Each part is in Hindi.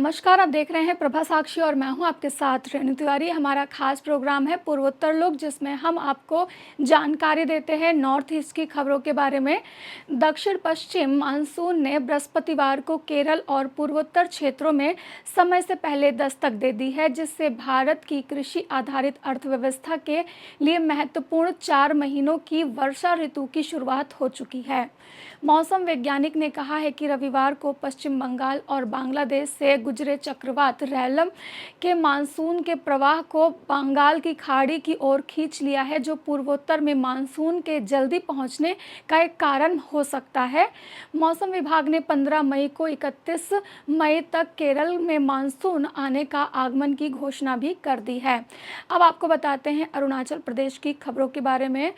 नमस्कार, आप देख रहे हैं प्रभा साक्षी और मैं हूं आपके साथ रेणु तिवारी। हमारा खास प्रोग्राम है पूर्वोत्तर लोक, जिसमें हम आपको जानकारी देते हैं नॉर्थ ईस्ट की खबरों के बारे में। दक्षिण पश्चिम मानसून ने बृहस्पतिवार को केरल और पूर्वोत्तर क्षेत्रों में समय से पहले दस्तक दे दी है, जिससे भारत की कृषि आधारित अर्थव्यवस्था के लिए महत्वपूर्ण 4 महीनों की वर्षा ऋतु की शुरुआत हो चुकी है। मौसम वैज्ञानिक ने कहा है कि रविवार को पश्चिम बंगाल और बांग्लादेश से गुजरे चक्रवात रैलम के मानसून के प्रवाह को बंगाल की खाड़ी की ओर खींच लिया है, जो पूर्वोत्तर में मानसून के जल्दी पहुंचने का एक कारण हो सकता है। मौसम विभाग ने 15 मई को 31 मई तक केरल में मानसून आने का आगमन की घोषणा भी कर दी है। अब आपको बताते हैं अरुणाचल प्रदेश की खबरों के बारे में।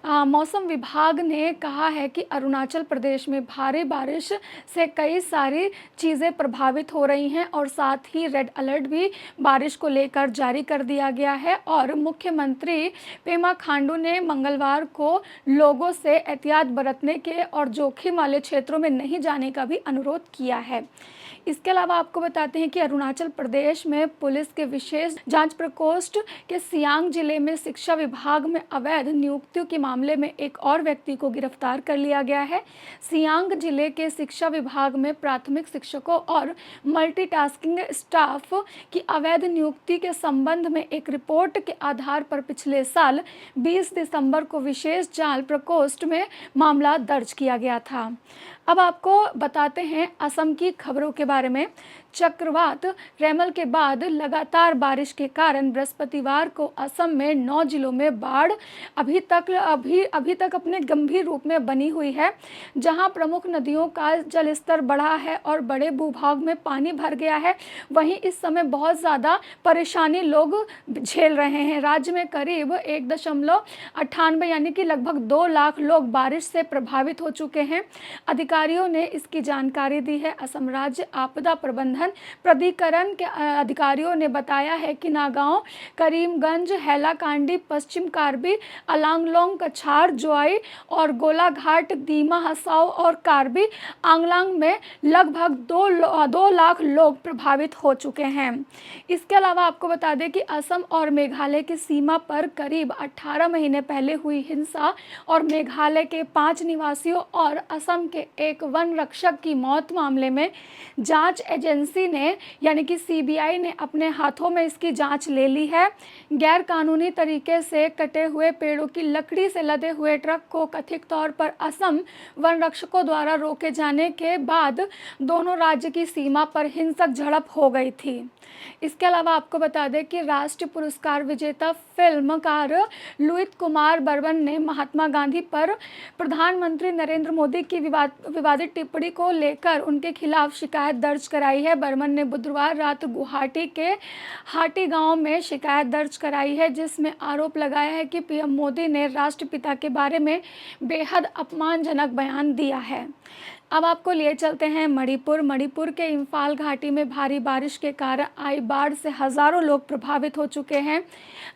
मौसम विभाग ने कहा है कि अरुणाचल प्रदेश में भारी बारिश से कई सारी चीज़ें प्रभावित हो रही हैं और साथ ही रेड अलर्ट भी बारिश को लेकर जारी कर दिया गया है। और मुख्यमंत्री पेमा खांडू ने मंगलवार को लोगों से एहतियात बरतने के और जोखिम वाले क्षेत्रों में नहीं जाने का भी अनुरोध किया है। इसके अलावा आपको बताते हैं कि अरुणाचल प्रदेश में पुलिस के विशेष जांच प्रकोष्ठ के सियांग जिले में शिक्षा विभाग में अवैध नियुक्तियों के मामले में एक और व्यक्ति को गिरफ्तार कर लिया गया है। सियांग जिले के शिक्षा विभाग में प्राथमिक शिक्षकों और मल्टीटास्किंग स्टाफ की अवैध नियुक्ति के संबंध में एक रिपोर्ट के आधार पर पिछले साल 20 दिसंबर को विशेष जांच प्रकोष्ठ में मामला दर्ज किया गया था। अब आपको बताते हैं असम की खबरों के बारे में। चक्रवात रेमल के बाद लगातार बारिश के कारण बृहस्पतिवार को असम में 9 जिलों में बाढ़ अभी तक अपने गंभीर रूप में बनी हुई है, जहां प्रमुख नदियों का जलस्तर बढ़ा है और बड़े भूभाग में पानी भर गया है। वहीं इस समय बहुत ज़्यादा परेशानी लोग झेल रहे हैं। राज्य में करीब 1.98 यानी कि लगभग 2 लाख लोग बारिश से प्रभावित हो चुके हैं। अधिकारियों ने इसकी जानकारी दी है। असम राज्य आपदा प्रबंधन प्राधिकरण के अधिकारियों ने बताया है कि नागांव, करीमगंज, हैलाकांडी, पश्चिम कार्बी, अलांगलोंग, कछार, जोई और गोलाघाट, दीमा हसाओ और कार्बी आंगलांग में लगभग 2 लाख लोग प्रभावित हो चुके हैं। इसके अलावा आपको बता दें कि असम और मेघालय की सीमा पर करीब 18 महीने पहले हुई हिंसा और मेघालय के 5 निवासियों और असम के एक वन रक्षक की मौत मामले में जांच एजेंसी ने यानी कि सीबीआई ने अपने हाथों में इसकी जांच ले ली है। गैर कानूनी तरीके से कटे हुए पेड़ों की लकड़ी से लदे हुए ट्रक को कथित तौर पर असम वन रक्षकों द्वारा रोके जाने के बाद दोनों राज्य की सीमा पर हिंसक झड़प हो गई थी। इसके अलावा आपको बता दें कि राष्ट्रीय पुरस्कार विजेता फिल्मकार लुईत कुमार बर्मन ने महात्मा गांधी पर प्रधानमंत्री नरेंद्र मोदी की विवादित टिप्पणी को लेकर उनके खिलाफ शिकायत दर्ज कराई है। बर्मन ने बुधवार रात गुवाहाटी के हाटी गांव में शिकायत दर्ज कराई है, जिसमें आरोप लगाया है कि पीएम मोदी ने राष्ट्रपिता के बारे में बेहद अपमानजनक बयान दिया है। अब आपको लिए चलते हैं मणिपुर के इम्फाल घाटी में भारी बारिश के कारण आई बाढ़ से हज़ारों लोग प्रभावित हो चुके हैं।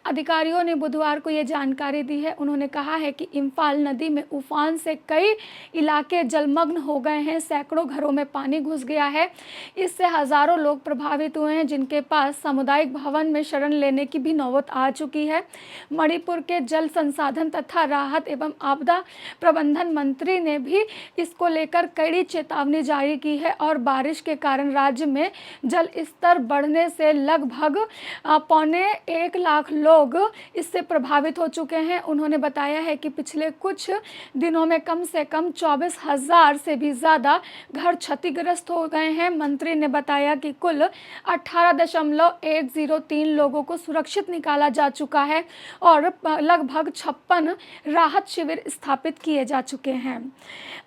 अधिकारियों ने बुधवार को ये जानकारी दी है। उन्होंने कहा है कि इम्फाल नदी में उफान से कई इलाके जलमग्न हो गए हैं, सैकड़ों घरों में पानी घुस गया है। इससे हज़ारों लोग प्रभावित हुए हैं, जिनके पास सामुदायिक भवन में शरण लेने की भी नौबत आ चुकी है। मणिपुर के जल संसाधन तथा राहत एवं आपदा प्रबंधन मंत्री ने भी इसको लेकर कड़ी चेतावनी जारी की है और बारिश के कारण राज्य में जल स्तर बढ़ने से लगभग 1.25 लाख लोग इससे प्रभावित हो चुके हैं। उन्होंने बताया है कि पिछले कुछ दिनों में कम से कम 24,000 से भी ज़्यादा घर क्षतिग्रस्त हो गए हैं। मंत्री ने बताया कि कुल 18.103 लोगों को सुरक्षित निकाला जा चुका है और लगभग 56 राहत शिविर स्थापित किए जा चुके हैं।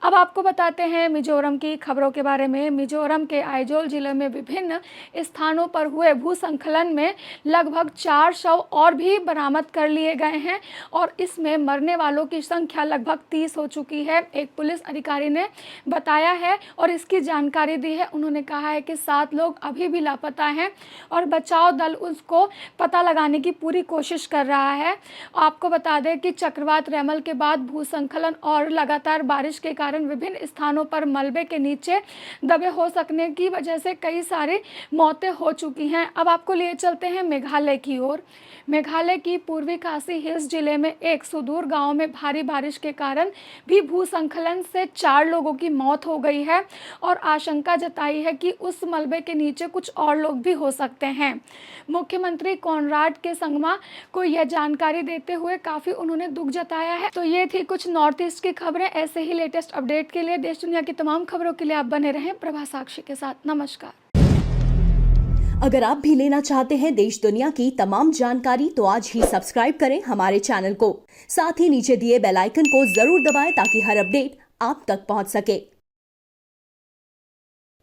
अब आपको बताते हैं मिजोरम की खबरों के बारे में। मिजोरम के आइजोल जिले में विभिन्न स्थानों पर हुए भूस्खलन में लगभग 4 शव और भी बरामद कर लिए गए हैं और इसमें मरने वालों की संख्या लगभग 30 हो चुकी है, एक पुलिस अधिकारी ने बताया है और इसकी जानकारी दी है। उन्होंने कहा है कि 7 लोग अभी भी लापता हैं और बचाव दल उसको पता लगाने की पूरी कोशिश कर रहा है। आपको बता दें कि चक्रवात रेमल के बाद भूस्खलन और लगातार बारिश के कारण विभिन्न स्थानों पर और मलबे के नीचे दबे हो सकने की वजह से कई सारी मौतें हो चुकी हैं। अब आपको लिए चलते हैं मेघालय की ओर। मेघालय की पूर्वी खासी हिल्स जिले में एक सुदूर गांव में भारी बारिश के कारण भी भूस्खलन से 4 लोगों की मौत हो गई है और आशंका जताई है कि उस मलबे के नीचे कुछ और लोग भी हो सकते हैं। मुख्यमंत्री कॉनराड के संगमा को यह जानकारी देते हुए काफ़ी उन्होंने दुख जताया है। तो ये थी कुछ नॉर्थ ईस्ट की खबरें। ऐसे ही लेटेस्ट अपडेट के लिए देश दुनिया की तमाम खबरों के लिए आप बने रहें प्रभा साक्षी के साथ। नमस्कार। अगर आप भी लेना चाहते हैं देश दुनिया की तमाम जानकारी तो आज ही सब्सक्राइब करें हमारे चैनल को। साथ ही नीचे दिए बेल आइकन को जरूर दबाएं ताकि हर अपडेट आप तक पहुंच सके।